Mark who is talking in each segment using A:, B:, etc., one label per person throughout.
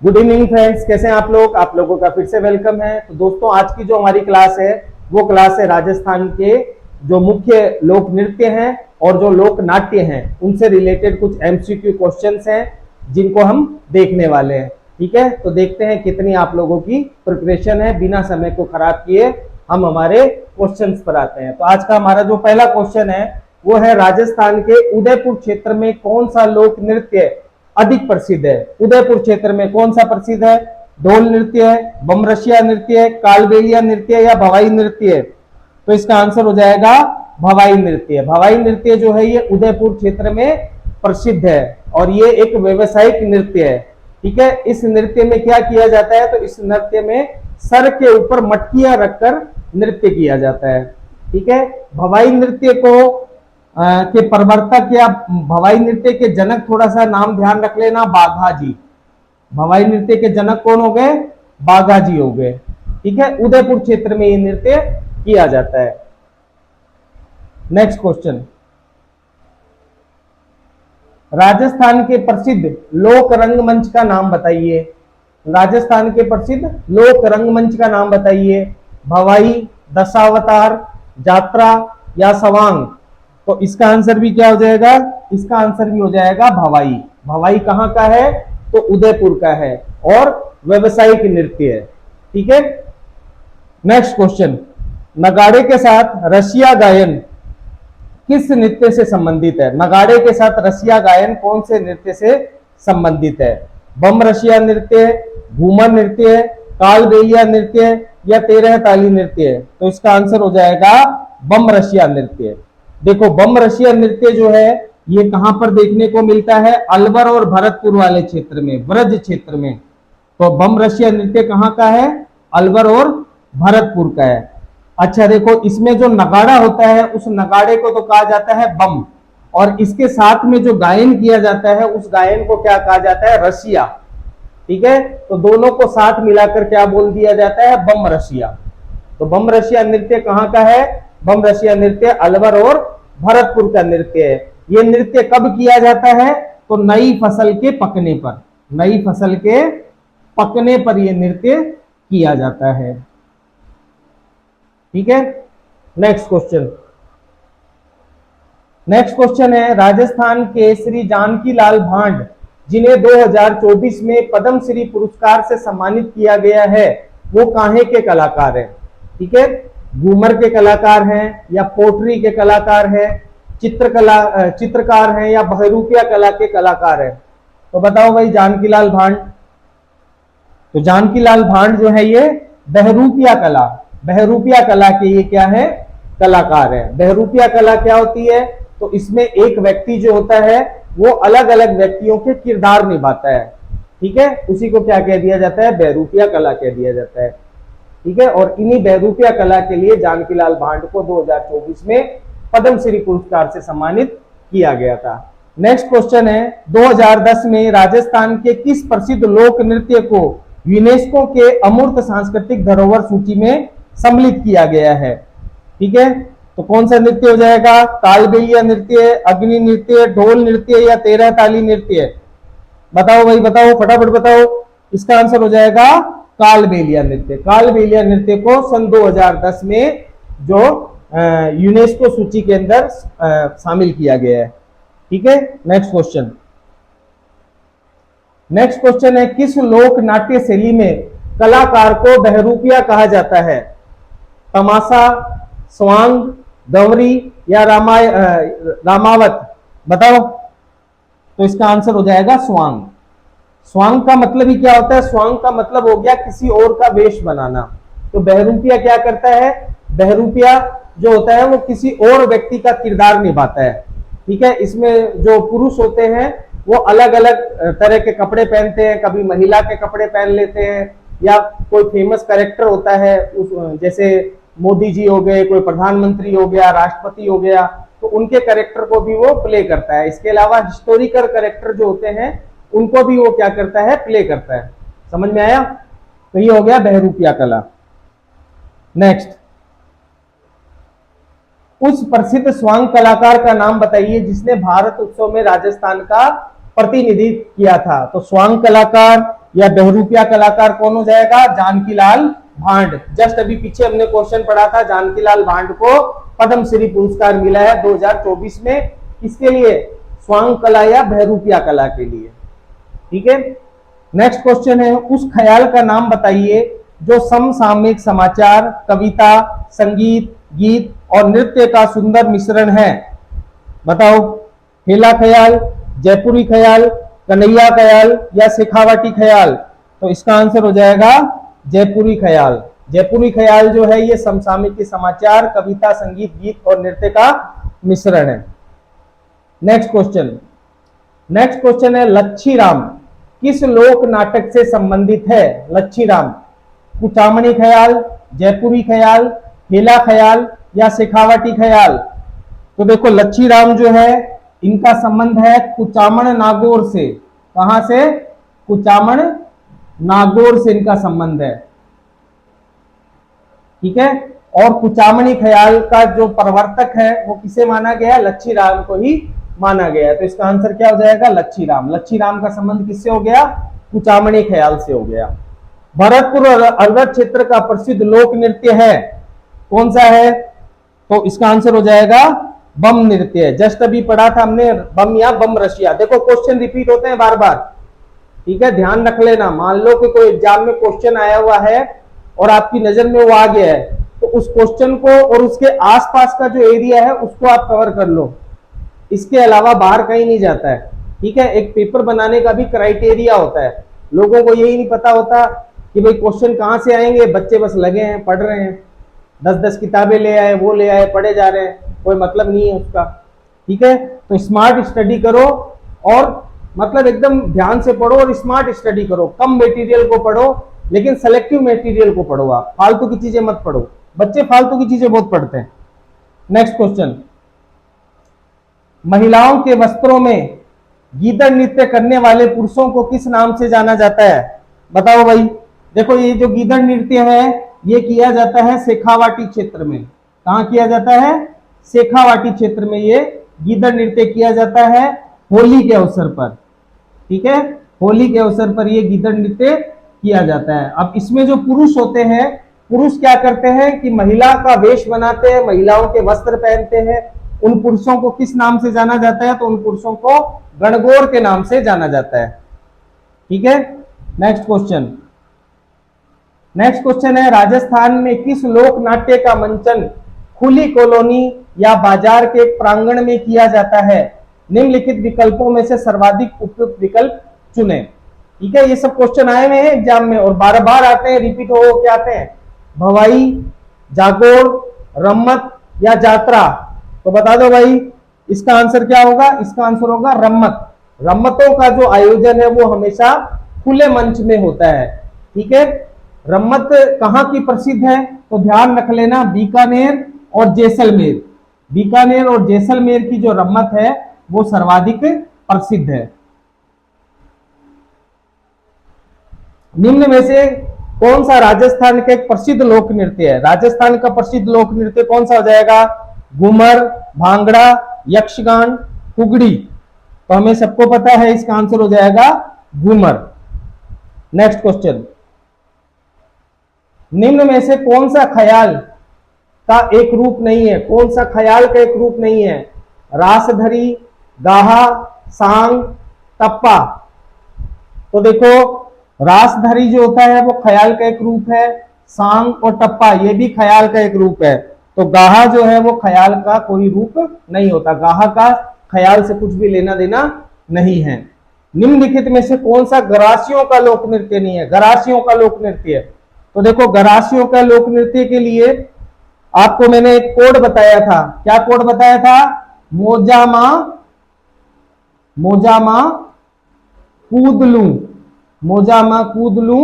A: Good evening friends, कैसे हैं आप लोग। आप लोगों का फिर से वेलकम है। तो दोस्तों, आज की जो हमारी क्लास है वो क्लास है राजस्थान के जो मुख्य लोक नृत्य हैं और जो लोक नाट्य हैं उनसे रिलेटेड कुछ एमसीक्यू क्वेश्चंस हैं जिनको हम देखने वाले हैं। ठीक है, तो देखते हैं कितनी आप लोगों की प्रिपरेशन है। बिना समय को खराब किए हम हमारे क्वेश्चंस पर आते हैं। तो आज का हमारा जो पहला क्वेश्चन है वो है, राजस्थान के उदयपुर क्षेत्र में कौन सा लोक नृत्य अधिक प्रसिद्ध है। उदयपुर क्षेत्र में कौन सा प्रसिद्ध है? ढोल नृत्य है, बमरसिया नृत्य है, कालबेलिया नृत्य है या भवाई नृत्य है? तो इसका आंसर हो जाएगा भवाई नृत्य। भवाई नृत्य जो है ये उदयपुर क्षेत्र में प्रसिद्ध है और ये एक व्यवसायिक नृत्य है। ठीक है, इस नृत्य में क्या किया जाता है? तो इस नृत्य में सर के ऊपर मटकियां रखकर नृत्य किया जाता है। ठीक है, भवाई नृत्य को के प्रवर्तक या भवाई नृत्य के जनक, थोड़ा सा नाम ध्यान रख लेना, बाघाजी। भवाई नृत्य के जनक कौन हो गए? बाघाजी हो गए। ठीक है, उदयपुर क्षेत्र में ये नृत्य किया जाता है। नेक्स्ट क्वेश्चन, राजस्थान के प्रसिद्ध लोक रंगमंच का नाम बताइए। राजस्थान के प्रसिद्ध लोक रंगमंच का नाम बताइए। भवाई, दशावतार, जात्रा या सवांग? तो इसका आंसर भी क्या हो जाएगा? इसका आंसर भी हो जाएगा भवाई। भवाई कहां का है? तो उदयपुर का है और व्यवसायिक नृत्य है। ठीक है, नेक्स्ट क्वेश्चन, नगाड़े के साथ रसिया गायन किस नृत्य से संबंधित है? नगाड़े के साथ रसिया गायन कौन से नृत्य से संबंधित है? बम रसिया नृत्य, घूमर नृत्य, कालबेलिया नृत्य या 13 ताली नृत्य? तो इसका आंसर हो जाएगा बम रसिया नृत्य। देखो, बम रसिया नृत्य जो है ये कहां पर देखने को मिलता है? अलवर और भरतपुर वाले क्षेत्र में, ब्रज क्षेत्र में। तो बम रसिया नृत्य कहां का है? अलवर और भरतपुर का है। अच्छा देखो, इसमें जो नगाड़ा होता है उस नगाड़े को तो कहा जाता है बम, और इसके साथ में जो गायन किया जाता है उस गायन को क्या कहा जाता है? रसिया। ठीक है, तो दोनों को साथ मिलाकर क्या बोल दिया जाता है? बम रसिया। तो बम रसिया नृत्य कहां का है? बम रसिया नृत्य अलवर और भरतपुर का नृत्य है। यह नृत्य कब किया जाता है? तो नई फसल के पकने पर, नई फसल के पकने पर यह नृत्य किया जाता है। ठीक है, नेक्स्ट क्वेश्चन। नेक्स्ट क्वेश्चन है, राजस्थान के श्री जानकी लाल भांड जिन्हें 2024 में पद्म श्री पुरस्कार से सम्मानित किया गया है वो काहे के कलाकार हैं? ठीक है, घूमर के कलाकार हैं या पोटरी के कलाकार हैं, चित्रकार हैं या बहरूपिया कला के कलाकार हैं? तो बताओ भाई, जानकीलाल भांड। तो जानकीलाल भांड जो है ये बहरूपिया कला के ये क्या है? कलाकार है। बहरूपिया कला क्या होती है? तो इसमें एक व्यक्ति जो होता है वो अलग अलग व्यक्तियों के किरदार निभाता है। ठीक है, उसी को क्या कह दिया जाता है? बहरूपिया कला कह दिया जाता है। ठीक है, और इन्हीं बहरूपिया कला के लिए जानकीलाल भांड को 2024 में पद्म श्री पुरस्कार से सम्मानित किया गया था। नेक्स्ट क्वेश्चन है, 2010 में राजस्थान के किस प्रसिद्ध लोक नृत्य को यूनेस्को के अमूर्त सांस्कृतिक धरोहर सूची में सम्मिलित किया गया है? ठीक है, तो कौन सा नृत्य हो जाएगा? कालबेलिया नृत्य, अग्नि नृत्य, ढोल नृत्य या 13 ताली नृत्य? बताओ भाई, बताओ फटाफट बताओ। इसका आंसर हो जाएगा कालबेलिया नृत्य। कालबेलिया नृत्य को सन 2010 में जो यूनेस्को सूची के अंदर शामिल किया गया है। ठीक है, नेक्स्ट क्वेश्चन। नेक्स्ट क्वेश्चन है, किस लोक नाट्य शैली में कलाकार को बहरूपिया कहा जाता है? तमाशा, स्वांग, गंवरी या रामावत? बताओ। तो इसका आंसर हो जाएगा स्वांग। स्वांग का मतलब ही क्या होता है? स्वांग का मतलब हो गया किसी और का वेश बनाना। तो बहरूपिया क्या करता है? बहरूपिया जो होता है वो किसी और व्यक्ति का किरदार निभाता है। ठीक है, इसमें जो पुरुष होते हैं वो अलग अलग तरह के कपड़े पहनते हैं, कभी महिला के कपड़े पहन लेते हैं, या कोई फेमस कैरेक्टर होता है जैसे मोदी जी हो गए, कोई प्रधानमंत्री हो गया, राष्ट्रपति हो गया, तो उनके कैरेक्टर को भी वो प्ले करता है। इसके अलावा हिस्टोरिकल कैरेक्टर जो होते हैं उनको भी वो क्या करता है? प्ले करता है। समझ में आया? तो ये हो गया बहरूपिया कला। नेक्स्ट, उस प्रसिद्ध स्वांग कलाकार का नाम बताइए जिसने भारत उत्सव में राजस्थान का प्रतिनिधित्व किया था। तो स्वांग कलाकार या बहरूपिया कलाकार कौन हो जाएगा? जानकीलाल भांड। जस्ट अभी पीछे हमने क्वेश्चन पढ़ा था, जानकीलाल भांड को पद्मश्री पुरस्कार मिला है 2024 में। किसके लिए? स्वांग कला या बहरूपिया कला के लिए। ठीक है, नेक्स्ट क्वेश्चन है, उस ख्याल का नाम बताइए जो समसामयिक समाचार, कविता, संगीत, गीत और नृत्य का सुंदर मिश्रण है। बताओ, हेला ख्याल, जयपुरी ख्याल, कन्हैया ख्याल या शेखावाटी ख्याल? तो इसका आंसर हो जाएगा जयपुरी ख्याल। जयपुरी ख्याल जो है ये समसामयिक के समाचार, कविता, संगीत, गीत और नृत्य का मिश्रण है। नेक्स्ट क्वेश्चन है, लच्छी राम किस लोक नाटक से संबंधित है? लच्छी राम, कुचामणी ख्याल, जयपुरी ख्याल, हेला ख्याल या शेखावाटी ख्याल? तो देखो, लच्छी राम जो है इनका संबंध है कुचामण नागौर से। कहां से? कुचामण नागौर से इनका संबंध है। ठीक है, और कुचामणी ख्याल का जो प्रवर्तक है वो किसे माना गया? लच्छी राम को ही माना गया है। तो इसका आंसर क्या हो जाएगा? लच्छी राम। लच्छी राम का संबंध किससे हो गया? कुचामणी ख्याल से हो गया। भरतपुर और अलवर क्षेत्र का प्रसिद्ध लोक नृत्य है, कौन सा है? तो इसका आंसर हो जाएगा बम नृत्य। जस्ट अभी पढ़ा था हमने बम या बम रशिया। देखो, क्वेश्चन रिपीट होते हैं बार बार, ठीक है, ध्यान रख लेना। मान लो कि कोई एग्जाम में क्वेश्चन आया हुआ है और आपकी नजर में वो आ गया है, तो उस क्वेश्चन को और उसके आसपास का जो एरिया है उसको आप कवर कर लो, इसके अलावा बाहर कहीं नहीं जाता है। ठीक है, एक पेपर बनाने का भी क्राइटेरिया होता है। लोगों को यही नहीं पता होता कि भाई क्वेश्चन कहां से आएंगे, बच्चे बस लगे हैं पढ़ रहे हैं, 10-10 किताबें ले आए, वो ले आए, पढ़े जा रहे हैं, कोई मतलब नहीं है उसका। ठीक है, तो स्मार्ट स्टडी करो और मतलब एकदम ध्यान से पढ़ो और स्मार्ट स्टडी करो। कम मटेरियल को पढ़ो लेकिन सेलेक्टिव मटेरियल को पढ़ो। आप फालतू की चीजें मत पढ़ो, बच्चे फालतू की चीजें बहुत पढ़ते हैं। नेक्स्ट क्वेश्चन, महिलाओं के वस्त्रों में गीदड़ नृत्य करने वाले पुरुषों को किस नाम से जाना जाता है? बताओ भाई। देखो, ये जो गीदड़ नृत्य है ये किया जाता है शेखावाटी क्षेत्र में। कहां किया जाता है? शेखावाटी क्षेत्र में ये गीदड़ नृत्य किया जाता है होली के अवसर पर। ठीक है, होली के अवसर पर ये गीदड़ नृत्य किया जाता है। अब इसमें जो पुरुष होते हैं, पुरुष क्या करते हैं कि महिला का वेश बनाते हैं, महिलाओं के वस्त्र पहनते हैं। उन पुरुषों को किस नाम से जाना जाता है? तो उन पुरुषों को गणगौर के नाम से जाना जाता है। ठीक है, नेक्स्ट क्वेश्चन है, राजस्थान में किस लोक नाट्य का मंचन खुली कॉलोनी या बाजार के प्रांगण में किया जाता है? निम्नलिखित विकल्पों में से सर्वाधिक उपयुक्त विकल्प चुने। ठीक है, ये सब क्वेश्चन आए हुए हैं एग्जाम में और बार बार आते हैं, रिपीट हो के आते हैं। भवाई, जागोर, रम्मत या जात्रा? तो बता दो भाई, इसका आंसर क्या होगा? इसका आंसर होगा रम्मत। रम्मतों का जो आयोजन है वो हमेशा खुले मंच में होता है। ठीक है, रम्मत कहां की प्रसिद्ध है? तो ध्यान रख लेना, बीकानेर और जैसलमेर। बीकानेर और जैसलमेर की जो रम्मत है वो सर्वाधिक प्रसिद्ध है। निम्न में से कौन सा राजस्थान का एक प्रसिद्ध लोक नृत्य है? राजस्थान का प्रसिद्ध लोक नृत्य कौन सा हो जाएगा? घूमर, भांगड़ा, यक्षगान, फुगड़ी? तो हमें सबको पता है इसका आंसर हो जाएगा घूमर। नेक्स्ट क्वेश्चन, निम्न में से कौन सा ख्याल का एक रूप नहीं है? कौन सा ख्याल का एक रूप नहीं है? रासधरी, गाहा, सांग, टप्पा? तो देखो, रासधरी जो होता है वो ख्याल का एक रूप है, सांग और टप्पा ये भी ख्याल का एक रूप है। तो गाहा जो है वो ख्याल का कोई रूप नहीं होता, गाहा का ख्याल से कुछ भी लेना देना नहीं है। निम्नलिखित में से कौन सा गरासियों का लोक नृत्य नहीं है? गरासियों का लोक नृत्य, तो देखो, गरासियों का लोक नृत्य के लिए आपको मैंने एक कोड बताया था। क्या कोड बताया था? मोजामा, मोजामा कूदलू, मोजामा कूदलू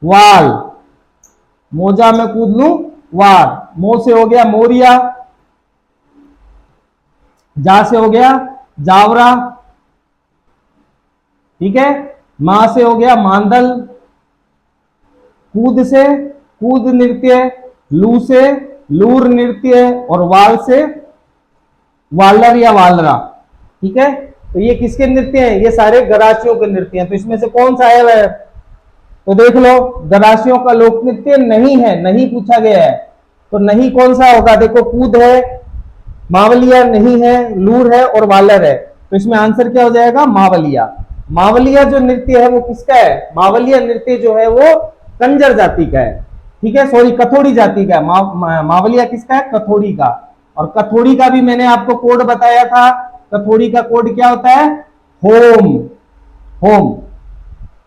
A: वाल, मोजा में कूदलू वार। मो से हो गया मोरिया, जा से हो गया जावरा, ठीक है, मां से हो गया मांदल, कूद से कूद नृत्य, लू से लूर नृत्य और वाल से वालर या वालरा। ठीक है, तो ये किसके नृत्य हैं? ये सारे गरासियों के नृत्य हैं। तो इसमें से कौन सा है? तो देख लो, गरासियों का लोक नृत्य नहीं है, नहीं पूछा गया है, तो नहीं कौन सा होगा? देखो, कूद है, मावलिया नहीं है, लूर है और वालर है, तो इसमें आंसर क्या हो जाएगा? मावलिया। मावलिया जो नृत्य है वो किसका है? मावलिया नृत्य जो है वो कंजर जाति का है, ठीक है, सॉरी कथोड़ी जाति का है। मावलिया किसका है? कथोड़ी का। और कथोड़ी का भी मैंने आपको कोड बताया था। कथोड़ी का कोड क्या होता है? होम। होम,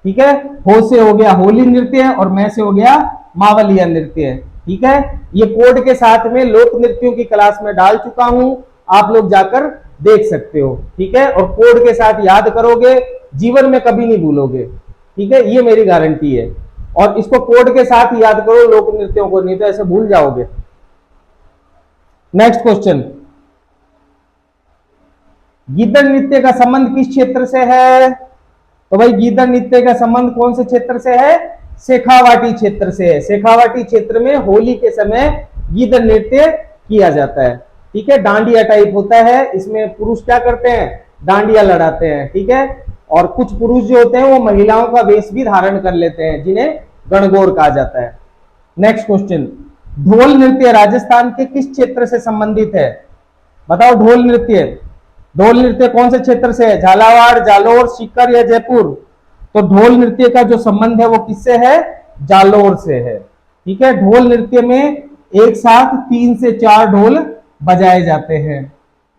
A: ठीक है। हो से हो गया होली नृत्य और मैं से हो गया मावलिया नृत्य, ठीक है। ये कोड के साथ में लोक नृत्यों की क्लास में डाल चुका हूं, आप लोग जाकर देख सकते हो, ठीक है। और कोड के साथ याद करोगे, जीवन में कभी नहीं भूलोगे, ठीक है, ये मेरी गारंटी है। और इसको कोड के साथ याद करो लोक नृत्यों को, नहीं तो ऐसे भूल जाओगे। नेक्स्ट क्वेश्चन, गीदड़ नृत्य का संबंध किस क्षेत्र से है? तो भाई गीदड़ नृत्य का संबंध कौन से क्षेत्र से है? शेखावाटी क्षेत्र से है। शेखावाटी क्षेत्र में होली के समय गीदड़ नृत्य किया जाता है, ठीक है। डांडिया टाइप होता है, इसमें पुरुष क्या करते हैं? डांडिया लड़ाते हैं, ठीक है। और कुछ पुरुष जो होते हैं वो महिलाओं का वेश भी धारण कर लेते हैं, जिन्हें गणगौर कहा जाता है। नेक्स्ट क्वेश्चन, ढोल नृत्य राजस्थान के किस क्षेत्र से संबंधित है? बताओ, ढोल नृत्य, ढोल नृत्य कौन से क्षेत्र से है? झालावाड़, जालोर, सीकर या जयपुर? तो ढोल नृत्य का जो संबंध है वो किससे है? जालोर से है, ठीक है। ढोल नृत्य में एक साथ 3 से 4 ढोल बजाए जाते हैं,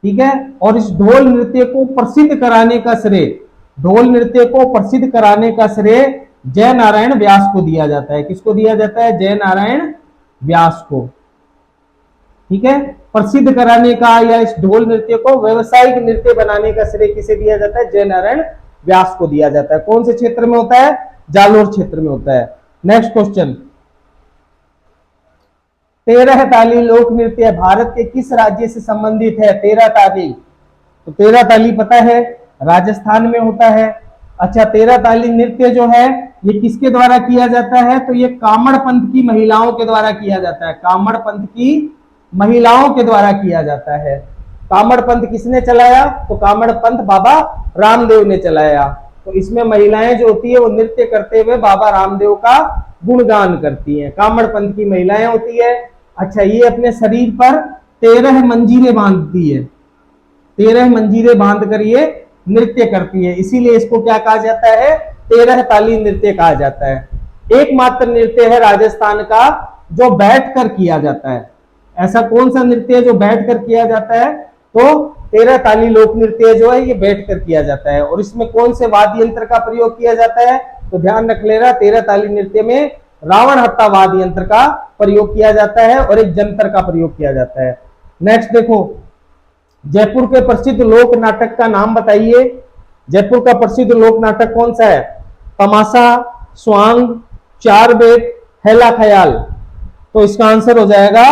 A: ठीक है। और इस ढोल नृत्य को प्रसिद्ध कराने का श्रेय, ढोल नृत्य को प्रसिद्ध कराने का श्रेय जय नारायण व्यास को दिया जाता है। किसको दिया जाता है? जय नारायण व्यास को, ठीक है। प्रसिद्ध कराने का या इस ढोल नृत्य को व्यवसायिक नृत्य बनाने का श्रेय किसे दिया जाता है? जय नारायण व्यास को दिया जाता है। कौन से क्षेत्र में होता है? जालोर क्षेत्र में होता है। नेक्स्ट क्वेश्चन, 13 ताली लोक नृत्य भारत के किस राज्य से संबंधित है? 13 ताली, तो 13 ताली पता है राजस्थान में होता है। अच्छा, 13 ताली नृत्य जो है ये किसके द्वारा किया जाता है? तो ये कामड़ पंथ की महिलाओं के द्वारा किया जाता है। कामड़ पंथ की महिलाओं के द्वारा किया जाता है। कामड़ पंथ किसने चलाया? तो कामड़ पंथ बाबा रामदेव ने चलाया। तो इसमें महिलाएं जो होती है वो नृत्य करते हुए बाबा रामदेव का गुणगान करती हैं। कामड़ पंथ की महिलाएं होती है। अच्छा, ये अपने शरीर पर 13 मंजीरें बांधती है, 13 मंजीरें बांध कर ये नृत्य करती है, इसीलिए इसको क्या कहा जाता है? 13 ताली नृत्य कहा जाता है। एकमात्र नृत्य है राजस्थान का जो बैठकर किया जाता है। ऐसा कौन सा नृत्य है जो बैठकर किया जाता है? तो 13 ताली लोक नृत्य जो है ये बैठकर किया जाता है। और इसमें कौन से वाद्य यंत्र का प्रयोग किया जाता है? तो ध्यान रख लेना, 13 ताली नृत्य में रावण हत्ता वाद्य यंत्र का प्रयोग किया जाता है और एक जंतर का प्रयोग किया जाता है। नेक्स्ट देखो, जयपुर के प्रसिद्ध लोक नाटक का नाम बताइए। जयपुर का प्रसिद्ध लोक नाटक कौन सा है? तमाशा, स्वांग, चार बेट, हेला ख्याल? तो इसका आंसर हो जाएगा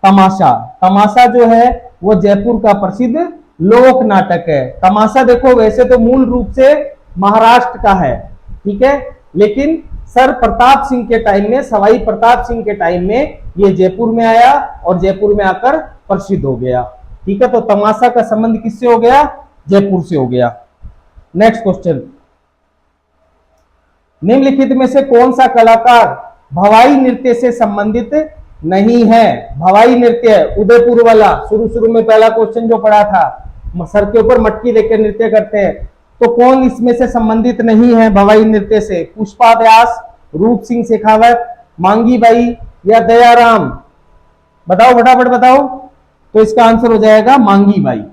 A: तमाशा। तमाशा जो है वो जयपुर का प्रसिद्ध लोक नाटक है। तमाशा देखो वैसे तो मूल रूप से महाराष्ट्र का है, ठीक है, लेकिन सर प्रताप सिंह के टाइम में, सवाई प्रताप सिंह के टाइम में ये जयपुर में आया और जयपुर में आकर प्रसिद्ध हो गया, ठीक है। तो तमाशा का संबंध किससे हो गया? जयपुर से हो गया। नेक्स्ट क्वेश्चन, निम्नलिखित में से कौन सा कलाकार भवाई नृत्य से संबंधित नहीं है? भवाई नृत्य उदयपुर वाला, शुरू में पहला क्वेश्चन जो पढ़ा था, सर के ऊपर मटकी लेकर नृत्य करते हैं, तो कौन इसमें से संबंधित नहीं है भवाई नृत्य से? पुष्पा व्यास, रूप सिंह शेखावत, मांगी बाई या दयाराम? बताओ, फटाफट बताओ। तो इसका आंसर हो जाएगा मांगी बाई।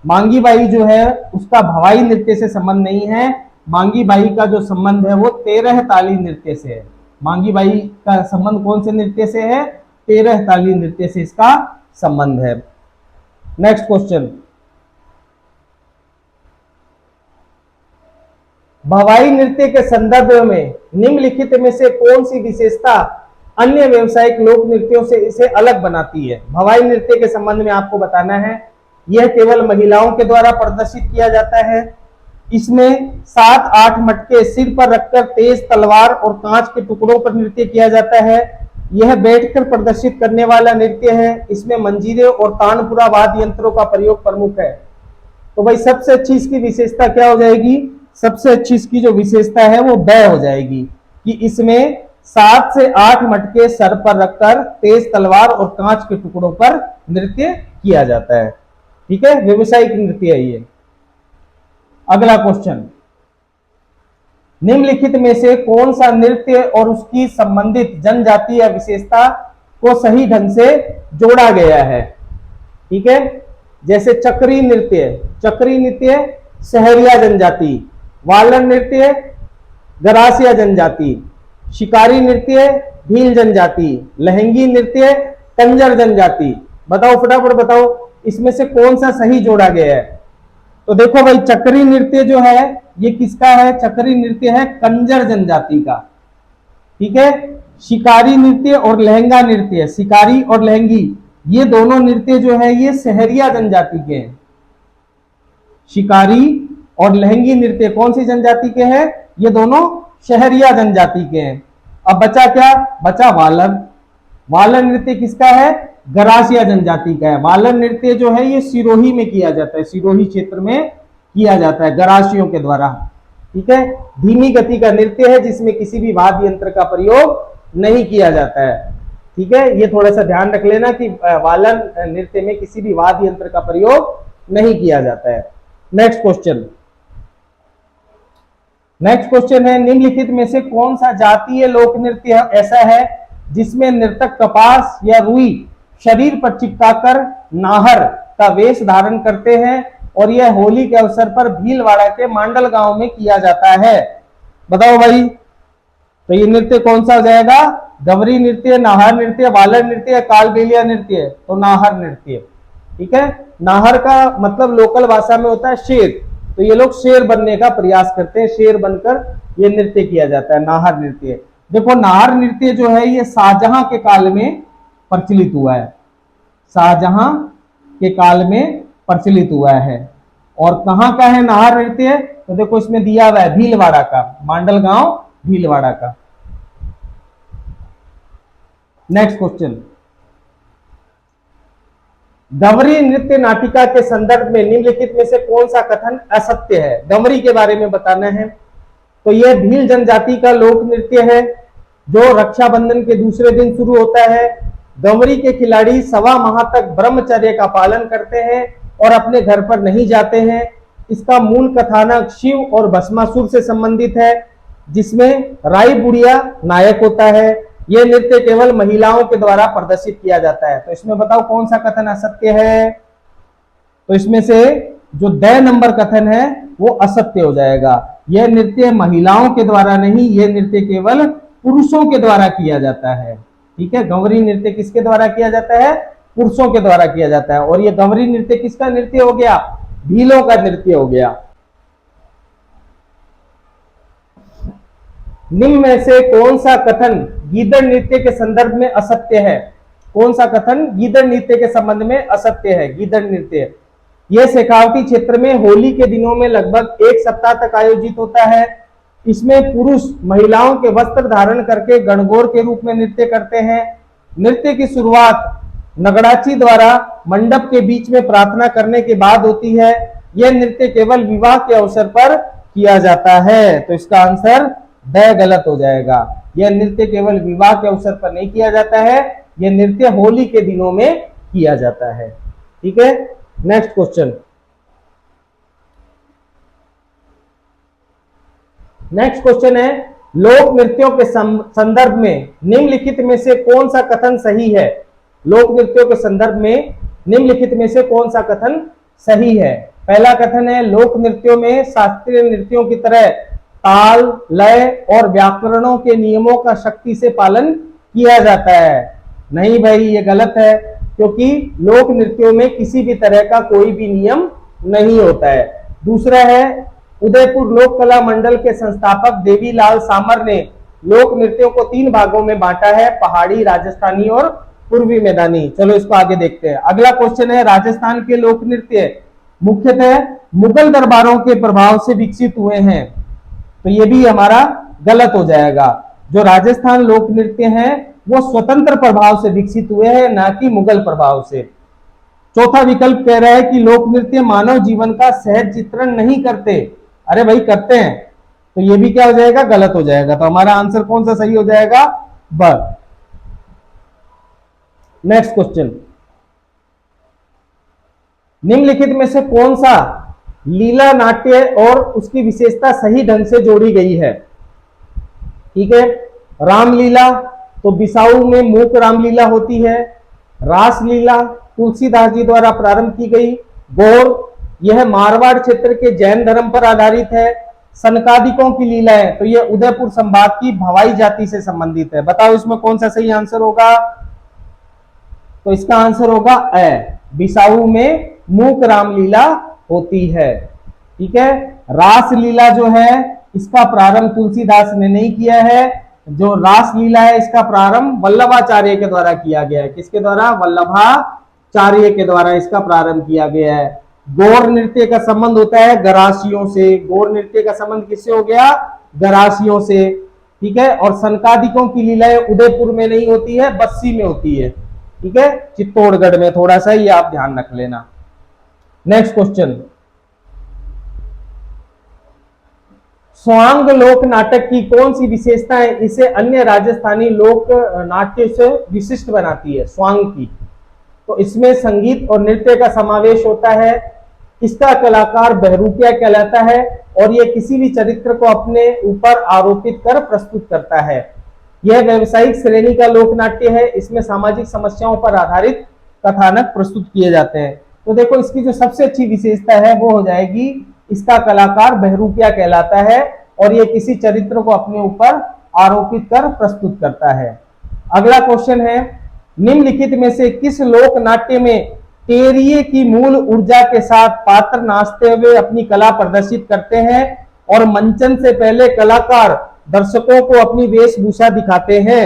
A: मांगी बाई जो है उसका भवाई नृत्य से संबंध नहीं है। मांगी बाई का जो संबंध है वो 13 ताली नृत्य से है। मांगी बाई का संबंध कौन से नृत्य से है? 13 ताली नृत्य से इसका संबंध है। नेक्स्ट क्वेश्चन, भवाई नृत्य के संदर्भ में निम्नलिखित में से कौन सी विशेषता अन्य व्यावसायिक लोक नृत्यों से इसे अलग बनाती है? भवाई नृत्य के संबंध में आपको बताना है, यह केवल महिलाओं के द्वारा प्रदर्शित किया जाता है। इसमें 7-8 मटके सिर पर रखकर तेज तलवार और कांच के टुकड़ों पर नृत्य किया जाता है। यह बैठकर प्रदर्शित करने वाला नृत्य है। इसमें मंजीरे और तानपुरा वाद्य यंत्रों का प्रयोग प्रमुख है। तो भाई सबसे अच्छी इसकी विशेषता क्या हो जाएगी? सबसे अच्छी इसकी जो विशेषता है वो बै हो जाएगी, कि इसमें 7 से 8 मटके सर पर रखकर तेज तलवार और कांच के टुकड़ों पर नृत्य किया जाता है। ठीक है, व्यवसायिक नृत्य है ये। अगला क्वेश्चन, निम्नलिखित में से कौन सा नृत्य और उसकी संबंधित जनजातीय विशेषता को सही ढंग से जोड़ा गया है? ठीक है, जैसे चक्री नृत्य सहरिया जनजाति, वालन नृत्य गरासिया जनजाति, शिकारी नृत्य भील जनजाति, लहंगी नृत्य कंजर जनजाति। बताओ फटाफट बताओ, इसमें से कौन सा सही जोड़ा गया है? तो देखो भाई, चक्री नृत्य जो है ये किसका है? चक्री नृत्य है कंजर जनजाति का। ठीक है, शिकारी नृत्य और लहंगा नृत्य, शिकारी और लहंगी, ये दोनों नृत्य जो है ये सहरिया जनजाति के हैं। शिकारी और लहंगी नृत्य कौन सी जनजाति के हैं? ये दोनों शहरिया जनजाति के हैं। अब बचा क्या? बचा वालन। वालन नृत्य किसका है? गरासिया जनजाति का है। वालन नृत्य जो है ये सिरोही में किया जाता है, सिरोही क्षेत्र में किया जाता है गरासियों के द्वारा। ठीक है, धीमी गति का नृत्य है जिसमें किसी भी वाद्य यंत्र का प्रयोग नहीं किया जाता है। ठीक है, ये थोड़ा सा ध्यान रख लेना कि वालन नृत्य में किसी भी वाद्य यंत्र का प्रयोग नहीं किया जाता है। नेक्स्ट क्वेश्चन है, निम्नलिखित में से कौन सा जातीय लोक नृत्य ऐसा है जिसमें नर्तक कपास या रुई शरीर पर चिपकाकर नाहर का वेश धारण करते हैं और यह होली के अवसर पर भीलवाड़ा के मांडल गांव में किया जाता है? बताओ भाई, तो ये नृत्य कौन सा हो जाएगा? गवरी नृत्य, नाहर नृत्य, वालन नृत्य, कालबेलिया नृत्य। तो नाहर नृत्य। ठीक है, नाहर का मतलब लोकल भाषा में होता है शेर, तो ये लोग शेर बनने का प्रयास करते हैं, शेर बनकर ये नृत्य किया जाता है, नाहर नृत्य। देखो, नाहर नृत्य जो है ये शाहजहां के काल में प्रचलित हुआ है, शाहजहां के काल में प्रचलित हुआ है। और कहां का है नाहर नृत्य? तो देखो इसमें दिया हुआ है भीलवाड़ा का, मांडल गांव भीलवाड़ा का। नेक्स्ट क्वेश्चन, गवरी नृत्य नाटिका के संदर्भ में निम्नलिखित में से कौन सा कथन असत्य है? गवरी के बारे में बताना है। तो यह भील जनजाति का लोक नृत्य है जो रक्षाबंधन के दूसरे दिन शुरू होता है। गवरी के खिलाड़ी 1.25 माह तक ब्रह्मचर्य का पालन करते हैं और अपने घर पर नहीं जाते हैं। इसका मूल कथानक शिव और भस्मासुर से संबंधित है, जिसमें राई बुढ़िया नायक होता है। यह नृत्य केवल महिलाओं के द्वारा प्रदर्शित किया जाता है। तो इसमें बताओ कौन सा कथन असत्य है? तो इसमें से जो द नंबर कथन है वो असत्य हो जाएगा। यह नृत्य महिलाओं के द्वारा नहीं, यह नृत्य केवल पुरुषों के द्वारा किया जाता है। ठीक है, गंवरी नृत्य किसके द्वारा किया जाता है? पुरुषों के द्वारा किया जाता है। और यह गंवरी नृत्य किसका नृत्य हो गया? भीलों का नृत्य हो गया। निम्न में से कौन सा कथन गीदड़ नृत्य के संदर्भ में असत्य है? कौन सा कथन गीदड़ नृत्य के संबंध में असत्य है? गीदड़ नृत्य यह शेखावटी क्षेत्र में होली के दिनों में लगभग 1 सप्ताह तक आयोजित होता है। इसमें पुरुष महिलाओं के वस्त्र धारण करके गणगौर के रूप में नृत्य करते हैं। नृत्य की शुरुआत नगड़ाची द्वारा मंडप के बीच में प्रार्थना करने के बाद होती है। यह नृत्य केवल विवाह के अवसर पर किया जाता है। तो इसका आंसर द गलत हो जाएगा। यह नृत्य केवल विवाह के अवसर पर नहीं किया जाता है, यह नृत्य होली के दिनों में किया जाता है। ठीक है, नेक्स्ट क्वेश्चन। नेक्स्ट क्वेश्चन है, लोक नृत्यों के संदर्भ में निम्नलिखित में से कौन सा कथन सही है? लोक नृत्यों के संदर्भ में निम्नलिखित में से कौन सा कथन सही है? पहला कथन है, लोक नृत्यों में शास्त्रीय नृत्यों की तरह ताल, लय और व्याकरणों के नियमों का सख्ती से पालन किया जाता है। नहीं भाई, ये गलत है, क्योंकि लोक नृत्यों में किसी भी तरह का कोई भी नियम नहीं होता है। दूसरा है, उदयपुर लोक कला मंडल के संस्थापक देवीलाल सामर ने लोक नृत्यों को 3 भागों में बांटा है, पहाड़ी, राजस्थानी और पूर्वी मैदानी। चलो इसको आगे देखते हैं। अगला क्वेश्चन है, राजस्थान के लोक नृत्य मुख्यतः मुगल दरबारों के प्रभाव से विकसित हुए हैं। तो ये भी हमारा गलत हो जाएगा। जो राजस्थान लोक नृत्य हैं वो स्वतंत्र प्रभाव से विकसित हुए हैं, ना कि मुगल प्रभाव से। चौथा विकल्प कह रहा है कि लोक नृत्य मानव जीवन का सहज चित्रण नहीं करते। अरे भाई करते हैं, तो ये भी क्या हो जाएगा, गलत हो जाएगा। तो हमारा आंसर कौन सा सही हो जाएगा, ब। नेक्स्ट क्वेश्चन, निम्नलिखित में से कौन सा लीला नाट्य और उसकी विशेषता सही ढंग से जोड़ी गई है। ठीक है, रामलीला, तो बिसाऊ में मूक रामलीला होती है। रासलीला तुलसीदास जी द्वारा प्रारंभ की गई। गौर, यह मारवाड़ क्षेत्र के जैन धर्म पर आधारित है। सनकादिकों की लीला है, तो यह उदयपुर संभाग की भवाई जाति से संबंधित है। बताओ इसमें कौन सा सही आंसर होगा, तो इसका आंसर होगा अ, बिसाऊ में मूक रामलीला होती है। ठीक है, रासलीला जो है इसका प्रारंभ तुलसीदास ने नहीं किया है। जो रासलीला है इसका प्रारंभ वल्लभाचार्य के द्वारा किया गया है। किसके द्वारा, वल्लभाचार्य के द्वारा इसका प्रारंभ किया गया है। गौर नृत्य का संबंध होता है गरासियों से। गौर नृत्य का संबंध किससे हो गया, गरासियों से। ठीक है, और सनकादिकों की लीलाएं उदयपुर में नहीं होती है, बस्सी में होती है। ठीक है, चित्तौड़गढ़ में, थोड़ा सा ये आप ध्यान रख लेना। नेक्स्ट क्वेश्चन, स्वांग लोक नाटक की कौन सी विशेषता है इसे अन्य राजस्थानी लोक नाट्य से विशिष्ट बनाती है। स्वांग की, तो इसमें संगीत और नृत्य का समावेश होता है। इसका कलाकार बहरूपिया कहलाता है और यह किसी भी चरित्र को अपने ऊपर आरोपित कर प्रस्तुत करता है। यह व्यवसायिक श्रेणी का लोक नाट्य है। इसमें सामाजिक समस्याओं पर आधारित कथानक प्रस्तुत किए जाते हैं। तो देखो इसकी जो सबसे अच्छी विशेषता है वो हो जाएगी, इसका कलाकार बहरूपिया कहलाता है और यह किसी चरित्र को अपने ऊपर आरोपित कर प्रस्तुत करता है। अगला क्वेश्चन है, निम्नलिखित में से किस लोक नाट्य में तेरिये की मूल ऊर्जा के साथ पात्र नाचते हुए अपनी कला प्रदर्शित करते हैं और मंचन से पहले कलाकार दर्शकों को अपनी वेशभूषा दिखाते हैं।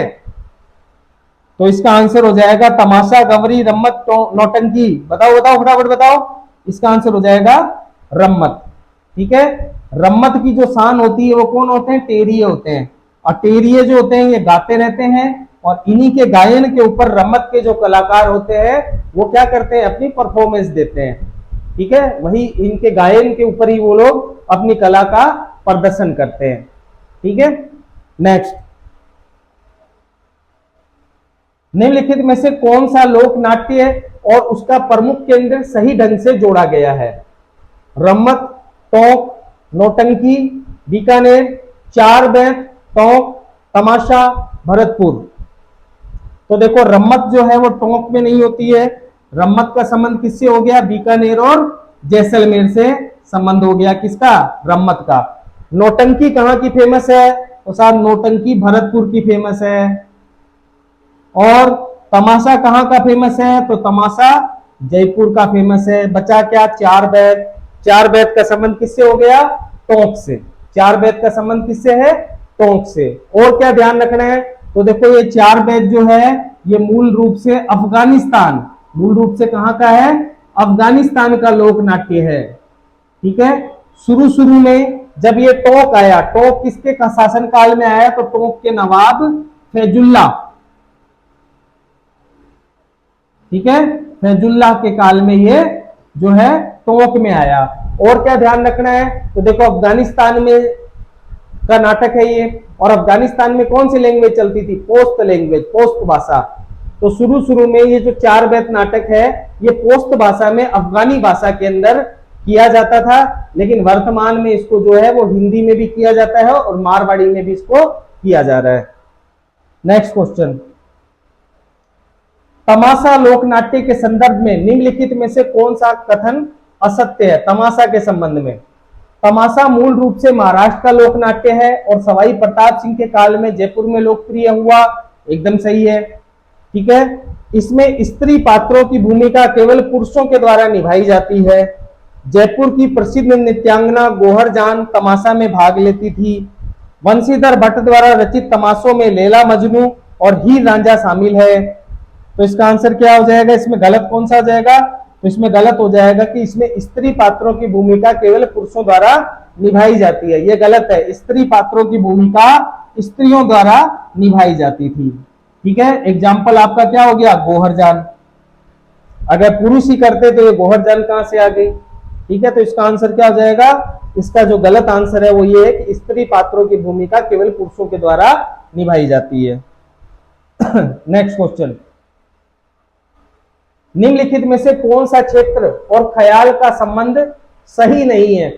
A: तो इसका आंसर हो जाएगा तमाशा, गवरी, रम्मत, नौटंकी। बताओ बताओ फटाफट बताओ, इसका आंसर हो जाएगा रम्मत। ठीक है, रम्मत की जो शान होती है वो कौन होते हैं, टेरिये होते हैं। और टेरिये जो होते हैं ये गाते रहते हैं और इन्हीं के गायन के ऊपर रम्मत के जो कलाकार होते हैं वो क्या करते हैं, अपनी परफॉर्मेंस देते हैं। ठीक है, वही इनके गायन के ऊपर ही वो लोग अपनी कला का प्रदर्शन करते हैं। ठीक है, नेक्स्ट, निम्नलिखित में से कौन सा लोक नाट्य और उसका प्रमुख केंद्र सही ढंग से जोड़ा गया है। रम्मत, टोंक, नौटंकी, बीकानेर, चार बैंत, टोंक, तमाशा, भरतपुर। तो देखो रम्मत जो है वो टोंक में नहीं होती है। रम्मत का संबंध किससे हो गया, बीकानेर और जैसलमेर से संबंध हो गया किसका, रम्मत का। नौटंकी कहां की फेमस है, तो साहब नौटंकी भरतपुर की फेमस है। और तमाशा कहां का फेमस है, तो तमाशा जयपुर का फेमस है। बचा क्या, चार बैत। चार बैत का संबंध किससे हो गया, टोंक से। चार बैत का संबंध किससे है, टोंक से। और क्या ध्यान रखना है, तो देखो ये चार बैत जो है ये मूल रूप से अफगानिस्तान, मूल रूप से कहां का है, अफगानिस्तान का लोक नाट्य है। ठीक है, शुरू शुरू में जब ये टोंक आया, टोंक किसके शासन काल में आया, तो टोंक के नवाब फैजुल्ला। ठीक है, फैजुल्ला के काल में ये जो है टोंक में आया। और क्या ध्यान रखना है, तो देखो अफगानिस्तान में का नाटक है ये, और अफगानिस्तान में कौन सी लैंग्वेज चलती थी, पोस्त लैंग्वेज, पोस्त भाषा। तो शुरू शुरू में ये जो चार बैत नाटक है ये पोस्त भाषा में, अफगानी भाषा के अंदर किया जाता था, लेकिन वर्तमान में इसको जो है वो हिंदी में भी किया जाता है और मारवाड़ी में भी इसको किया जा रहा है। नेक्स्ट क्वेश्चन, तमाशा लोक नाट्य के संदर्भ में निम्नलिखित में से कौन सा कथन असत्य है। तमाशा के संबंध में, तमाशा मूल रूप से महाराष्ट्र का लोक नाट्य है और सवाई प्रताप सिंह के काल में जयपुर में लोकप्रिय हुआ। एकदम सही है। ठीक है, इसमें स्त्री पात्रों की भूमिका केवल पुरुषों के द्वारा निभाई जाती है। जयपुर की प्रसिद्ध नृत्यांगना गोहर जान तमाशा में भाग लेती थी। वंशीधर भट्ट द्वारा रचित तमाशों में लैला मजनू और हीर रांझा शामिल है। तो इसका आंसर क्या हो जाएगा, इसमें गलत कौन सा हो जाएगा, तो इसमें गलत हो जाएगा कि इसमें स्त्री पात्रों की भूमिका केवल पुरुषों द्वारा निभाई जाती है। यह गलत है, स्त्री पात्रों की भूमिका स्त्रियों द्वारा निभाई जाती थी। ठीक है, एग्जाम्पल आपका क्या हो गया, गोहरजान। अगर पुरुष ही करते तो ये गोहरजान कहां से आ गई। ठीक है, तो इसका आंसर क्या हो जाएगा? इसका जो गलत आंसर है वो ये है कि स्त्री पात्रों की भूमिका केवल पुरुषों के द्वारा निभाई जाती है। नेक्स्ट क्वेश्चन, निम्नलिखित में से कौन सा क्षेत्र और ख्याल का संबंध सही नहीं है?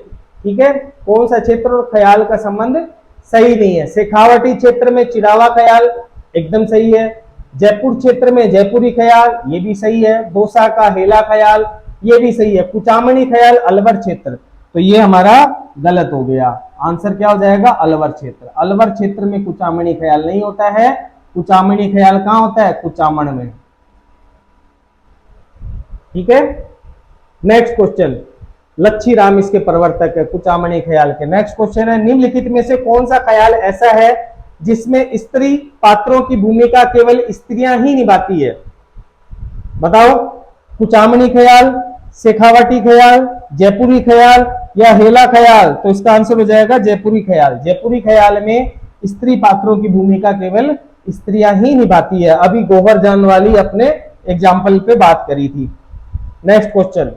A: ठीक है, कौन सा क्षेत्र और ख्याल का संबंध सही नहीं है? शेखावटी क्षेत्र में चिरावा ख्याल एकदम सही है, जयपुर क्षेत्र में जयपुरी ख्याल ये भी सही है, दौसा का हेला ख्याल ये भी सही है, कुचामणी ख्याल अलवर क्षेत्र, तो ये हमारा गलत हो गया। आंसर क्या हो जाएगा? अलवर क्षेत्र। अलवर क्षेत्र में कुचामणी ख्याल नहीं होता है, कुचामणी ख्याल कहां होता है? कुचामण में। ठीक है, नेक्स्ट क्वेश्चन, लच्छी राम इसके प्रवर्तक है कुचामणी ख्याल के। नेक्स्ट क्वेश्चन है, निम्नलिखित में से कौन सा ख्याल ऐसा है जिसमें स्त्री पात्रों की भूमिका केवल स्त्रियां ही निभाती है? बताओ, कुचामणी ख्याल, शेखावटी ख्याल, जयपुरी ख्याल या हेला ख्याल? तो इसका आंसर हो जाएगा जयपुरी ख्याल। जयपुरी ख्याल में स्त्री पात्रों की भूमिका केवल स्त्रियां ही निभाती है। अभी गोबर जान वाली अपने एग्जाम्पल पे बात करी थी। नेक्स्ट क्वेश्चन,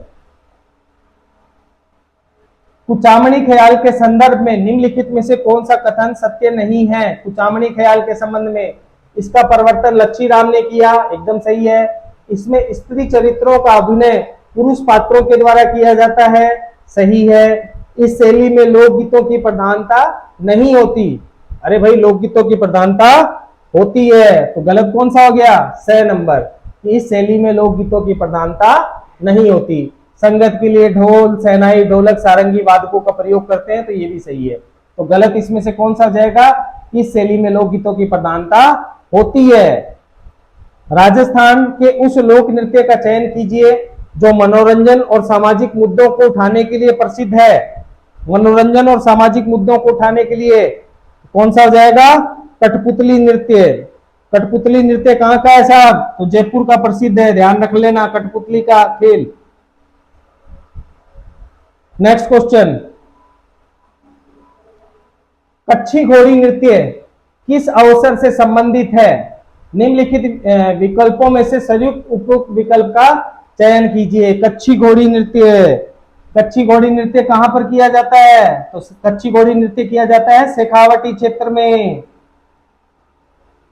A: कुचामणी ख्याल के संदर्भ में निम्नलिखित में से कौन सा कथन सत्य नहीं है? कुचामणी ख्याल के संबंध में इसका प्रवर्तन लच्छी राम ने किया, एकदम सही है। इसमें स्त्री चरित्रों का अभिनय पुरुष पात्रों के द्वारा किया जाता है, सही है। इस शैली में लोकगीतों की प्रधानता नहीं होती। अरे भाई, लोकगीतों की प्रधानता होती है, तो गलत कौन सा हो गया? 6 नंबर, इस शैली में लोकगीतों की प्रधानता नहीं होती। संगत के लिए ढोल, शहनाई, ढोलक, सारंगी वादकों का प्रयोग करते हैं, तो ये भी सही है। तो गलत इसमें से कौन सा हो जाएगा? इस शैली में लोकगीतों की प्रधानता होती है। राजस्थान के उस लोक नृत्य का चयन कीजिए जो मनोरंजन और सामाजिक मुद्दों को उठाने के लिए प्रसिद्ध है। मनोरंजन और सामाजिक मुद्दों को उठाने के लिए कौन सा हो जाएगा? कठपुतली नृत्य। कठपुतली नृत्य कहां का है साहब? तो जयपुर का प्रसिद्ध है, ध्यान रख लेना, कठपुतली का खेल। नेक्स्ट क्वेश्चन, कच्छी घोड़ी नृत्य किस अवसर से संबंधित है? निम्नलिखित विकल्पों में से संयुक्त उपयुक्त विकल्प का चयन कीजिए। कच्छी घोड़ी नृत्य, कच्छी घोड़ी नृत्य कहां पर किया जाता है? तो कच्छी घोड़ी नृत्य किया जाता है शेखावटी क्षेत्र में।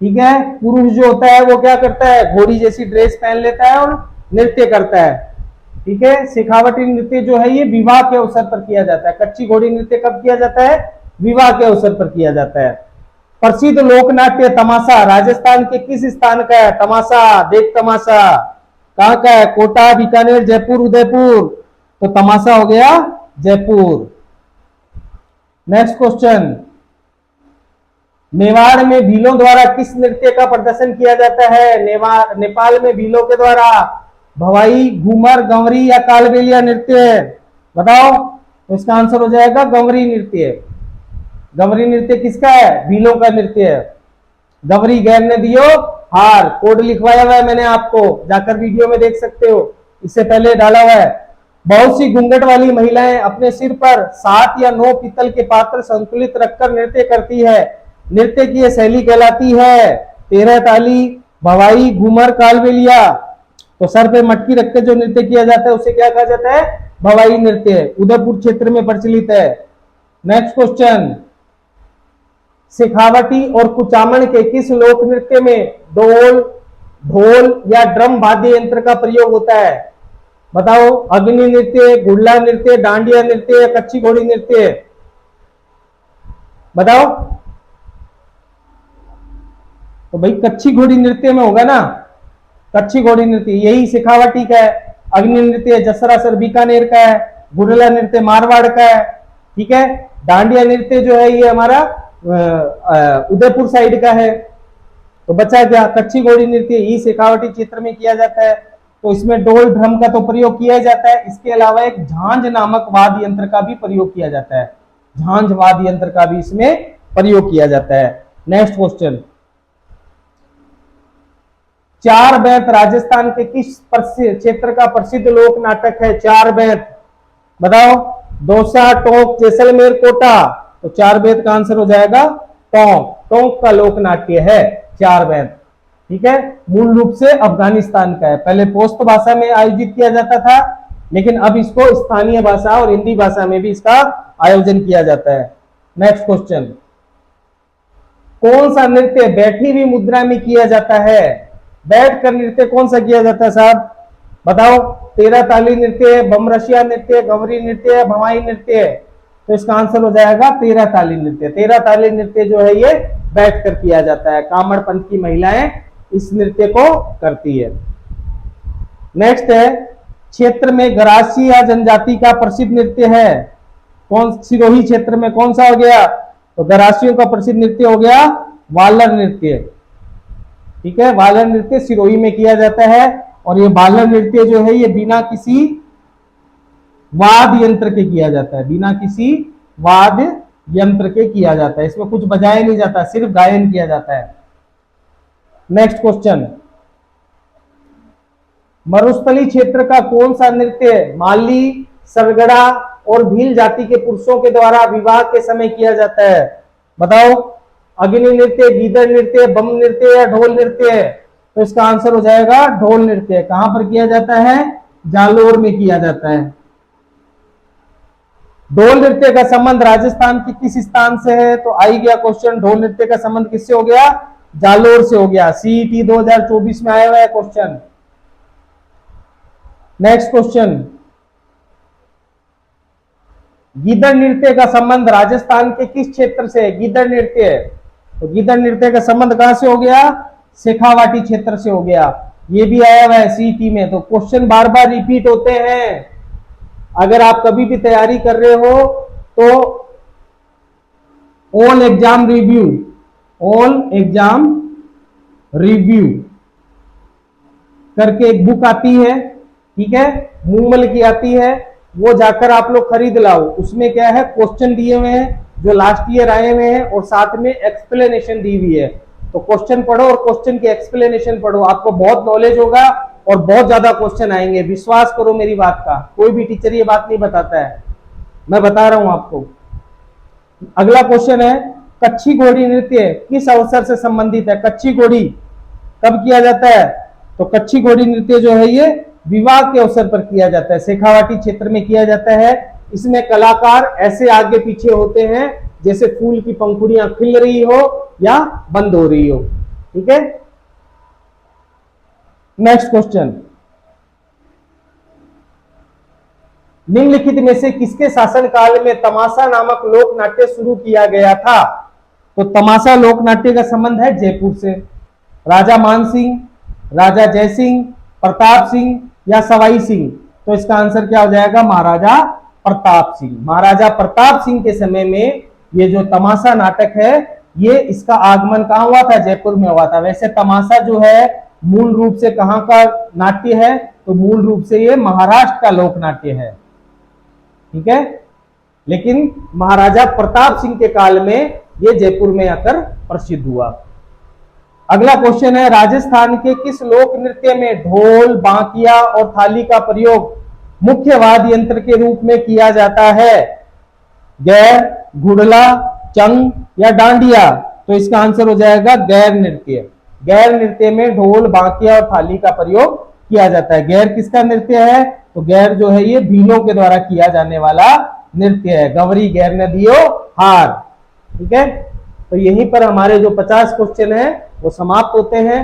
A: ठीक है, पुरुष जो होता है वो क्या करता है? घोड़ी जैसी ड्रेस पहन लेता है और नृत्य करता है। ठीक है, शेखावटी नृत्य जो है ये विवाह के अवसर पर किया जाता है। कच्ची घोड़ी नृत्य कब किया जाता है? विवाह के अवसर पर किया जाता है। प्रसिद्ध लोकनाट्य तमाशा राजस्थान के किस स्थान का है? तमाशा, देख तमाशा कहां का है? कोटा, बीकानेर, जयपुर, उदयपुर, तो तमाशा हो गया जयपुर। नेक्स्ट क्वेश्चन, मेवाड़ में भीलों द्वारा किस नृत्य का प्रदर्शन किया जाता है? नेपाल में भीलों के द्वारा भवाई, घूमर, गंवरी या कालबेलिया नृत्य? बताओ, तो इसका आंसर हो जाएगा गंवरी नृत्य। गंवरी नृत्य किसका है? भीलों का नृत्य है। गंवरी गैर ने दियो हार, कोड लिखवाया हुआ है मैंने आपको, जाकर वीडियो में देख सकते हो, इससे पहले डाला हुआ है। बहुत सी घूंघट वाली महिलाएं अपने सिर पर 7 या 9 पीतल के पात्र संतुलित रखकर नृत्य करती है। नृत्य की यह शैली कहलाती है 13 ताली, भवाई, घूमर, कालबेलिया। तो सर पे मटकी रखकर जो नृत्य किया जाता है उसे क्या कहा जाता है? भवाई नृत्य। उदयपुर क्षेत्र में प्रचलित है। नेक्स्ट क्वेश्चन, शेखावटी और कुचामण के किस लोक नृत्य में ढोल या ड्रम वाद्य यंत्र का प्रयोग होता है? बताओ, अग्नि नृत्य, गुड़ला नृत्य, डांडिया नृत्य या कच्ची घोड़ी नृत्य? बताओ, तो भाई कच्ची घोड़ी नृत्य में होगा ना, कच्ची घोड़ी नृत्य, यही शेखावटी का है। अग्नि नृत्य जसरासर बीकानेर का है, गुड़ला नृत्य मारवाड़ का है। ठीक है, डांडिया नृत्य जो है ये हमारा उदयपुर साइड का है। तो बचा क्या? कच्ची घोड़ी नृत्य ही शेखावटी क्षेत्र में किया जाता है। तो इसमें ढोल ड्रम का तो प्रयोग किया जाता है, इसके अलावा एक झांझ नामक वाद्य यंत्र का भी प्रयोग किया जाता है। झांझ वाद्य यंत्र का भी इसमें प्रयोग किया जाता है। नेक्स्ट क्वेश्चन, चार बैंत राजस्थान के किस क्षेत्र का प्रसिद्ध लोक नाटक है? चार बैंत बताओ, दौसा, टोंक, जैसलमेर, कोटा। तो चार बैंत का आंसर हो जाएगा टोंक। टोंक का लोक नाट्य है चार बैंत। ठीक है, मूल रूप से अफगानिस्तान का है। पहले पोस्त भाषा में आयोजित किया जाता था, लेकिन अब इसको स्थानीय भाषा और हिंदी भाषा में भी इसका आयोजन किया जाता है। नेक्स्ट क्वेश्चन, कौन सा नृत्य बैठी हुई मुद्रा में किया जाता है? बैठ कर नृत्य कौन सा किया जाता है साहब, बताओ। तेरह ताली नृत्य, बमरसिया नृत्य, गवरी नृत्य, भवाई नृत्य? तो इसका आंसर हो जाएगा तेरह ताली नृत्य। तेरह ताली नृत्य जो है ये बैठकर किया जाता है। कामड़ पंथ की महिलाएं इस नृत्य को करती है। नेक्स्ट है, क्षेत्र में गरासी या जनजाति का प्रसिद्ध नृत्य है कौन? सिरोही क्षेत्र में कौन सा हो गया? तो गरासियों का प्रसिद्ध नृत्य हो गया वालर नृत्य। ठीक है, वालर नृत्य सिरोही में किया जाता है। और ये वालर नृत्य जो है ये बिना किसी वाद्य यंत्र के किया जाता है, बिना किसी वाद्य यंत्र के किया जाता है। इसमें कुछ बजाया नहीं जाता, सिर्फ गायन किया जाता है। नेक्स्ट क्वेश्चन, मरुस्थली क्षेत्र का कौन सा नृत्य माली, सरगड़ा और भील जाति के पुरुषों के द्वारा विवाह के समय किया जाता है? बताओ। अग्नि नृत्य, गीदड़ नृत्य, बम नृत्य या ढोल नृत्य? तो इसका आंसर हो जाएगा ढोल नृत्य। कहां पर किया जाता है? जालोर में किया जाता है। ढोल नृत्य का संबंध राजस्थान के किस स्थान से है? तो आई गया क्वेश्चन, ढोल नृत्य का संबंध किससे हो गया? जालोर से हो गया। सीईटी 2024 में आया हुआ है क्वेश्चन। नेक्स्ट क्वेश्चन, गीदड़ नृत्य का संबंध राजस्थान के किस क्षेत्र से है? गीदड़ नृत्य, तो गीदड़ नृत्य का संबंध कहां से हो गया? शेखावाटी क्षेत्र से हो गया। ये भी आया हुआ है सीईटी में। तो क्वेश्चन बार बार रिपीट होते हैं। अगर आप कभी भी तैयारी कर रहे हो तो all exam review, all exam review करके एक बुक आती है, ठीक है, मूमल की आती है, वो जाकर आप लोग खरीद लाओ। उसमें क्या है, क्वेश्चन दिए हुए हैं जो लास्ट ईयर आए हुए हैं और साथ में एक्सप्लेनेशन दी हुई है। तो क्वेश्चन पढ़ो और क्वेश्चन की एक्सप्लेनेशन पढ़ो, आपको बहुत नॉलेज होगा और बहुत ज्यादा क्वेश्चन आएंगे। विश्वास करो मेरी बात का, कोई भी टीचर ये बात नहीं बताता है, मैं बता रहा हूं आपको। अगला क्वेश्चन है, कच्छी घोड़ी नृत्य किस अवसर से संबंधित है? कच्छी घोड़ी कब किया जाता है? तो कच्छी घोड़ी नृत्य जो है ये विवाह के अवसर पर किया जाता है, शेखावाटी क्षेत्र में किया जाता है। इसमें कलाकार ऐसे आगे पीछे होते हैं जैसे फूल की पंखुड़ियां खिल रही हो या बंद हो रही हो। ठीक है, नेक्स्ट क्वेश्चन, निम्नलिखित में से किसके शासनकाल में तमाशा नामक लोक नाट्य शुरू किया गया था? तो तमाशा लोक नाट्य का संबंध है जयपुर से। राजा मानसिंह, राजा जयसिंह, प्रताप सिंह या सवाई सिंह? तो इसका आंसर क्या हो जाएगा? महाराजा प्रताप सिंह। महाराजा प्रताप सिंह के समय में ये जो तमाशा नाटक है ये इसका आगमन कहां हुआ था? जयपुर में हुआ था। वैसे तमाशा जो है मूल रूप से कहां का नाट्य है? तो मूल रूप से ये महाराष्ट्र का लोक नाट्य है। ठीक है, लेकिन महाराजा प्रताप सिंह के काल में ये जयपुर में आकर प्रसिद्ध हुआ। अगला क्वेश्चन है, राजस्थान के किस लोक नृत्य में ढोल, बांकिया और थाली का प्रयोग मुख्य वाद्य यंत्र के रूप में किया जाता है? गैर, घुड़ला, चंग या डांडिया? तो इसका आंसर हो जाएगा गैर नृत्य। गैर नृत्य में ढोल, बांकिया और थाली का प्रयोग किया जाता है। गैर किसका नृत्य है? तो गैर जो है ये भीलों के द्वारा किया जाने वाला नृत्य है। गवरी गैर नदियो हार। ठीक है, तो यहीं पर हमारे जो 50 क्वेश्चन है वो समाप्त होते हैं।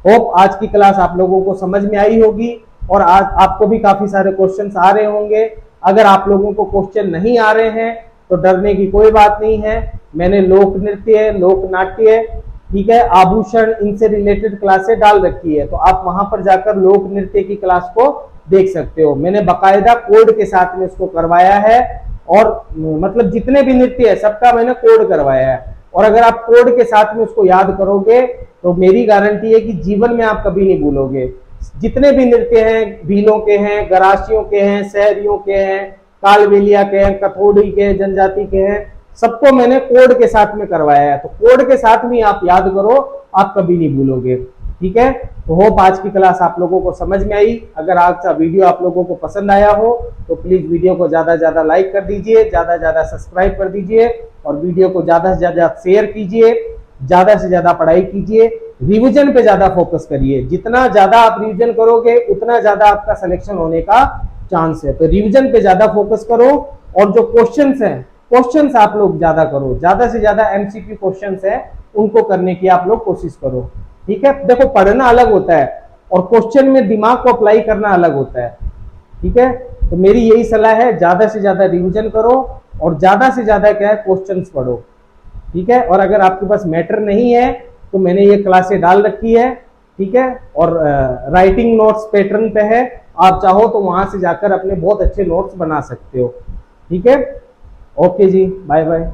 A: होप आज की क्लास आप लोगों को समझ में आई होगी और आज आपको भी काफी सारे क्वेश्चंस आ रहे होंगे। अगर आप लोगों को क्वेश्चन नहीं आ रहे हैं तो डरने की कोई बात नहीं है। मैंने लोक नृत्य, लोक नाट्य, ठीक है, आभूषण, इनसे रिलेटेड क्लासें डाल रखी है, तो आप वहां पर जाकर लोक नृत्य की क्लास को देख सकते हो। मैंने बकायदा कोड के साथ में इसको करवाया है और मतलब जितने भी नृत्य है सबका मैंने कोड करवाया है। और अगर आप कोड के साथ में उसको याद करोगे तो मेरी गारंटी है कि जीवन में आप कभी नहीं भूलोगे। जितने भी नृत्य हैं, भीलों के हैं, गरासियों के हैं, शहरियों के हैं, कालबेलिया के हैं, कथोड़ी के, जनजाति के हैं, सबको मैंने कोड के साथ में करवाया है। तो कोड के साथ में आप याद करो, आप कभी नहीं भूलोगे। ठीक है, तो होप आज की क्लास आप लोगों को समझ में आई। अगर आज का वीडियो आप लोगों को पसंद आया हो तो प्लीज वीडियो को ज्यादा से ज्यादा लाइक कर दीजिए, ज्यादा से ज्यादा सब्सक्राइब कर दीजिए और वीडियो को ज्यादा से ज्यादा शेयर कीजिए, ज्यादा से ज्यादा पढ़ाई कीजिए, रिवीजन पे ज्यादा फोकस करिए। जितना ज्यादा आप रिवीजन करोगे उतना ज्यादा आपका सिलेक्शन होने का चांस है। तो रिवीजन पे ज्यादा फोकस करो और जो क्वेश्चंस हैं, क्वेश्चंस आप लोग ज्यादा करो, ज्यादा से ज्यादा एमसीक्यू क्वेश्चंस है उनको करने की आप लोग कोशिश करो। ठीक है, देखो पढ़ना अलग होता है और क्वेश्चन में दिमाग को अप्लाई करना अलग होता है। ठीक है, तो मेरी यही सलाह है, ज्यादा से ज्यादा रिवीजन करो और ज्यादा से ज्यादा क्या है क्वेश्चंस पढ़ो। ठीक है, और अगर आपके पास मैटर नहीं है तो मैंने ये क्लासें डाल रखी है। ठीक है, और राइटिंग नोट्स पैटर्न पे है, आप चाहो तो वहां से जाकर अपने बहुत अच्छे नोट्स बना सकते हो। ठीक है, ओके जी, बाय बाय।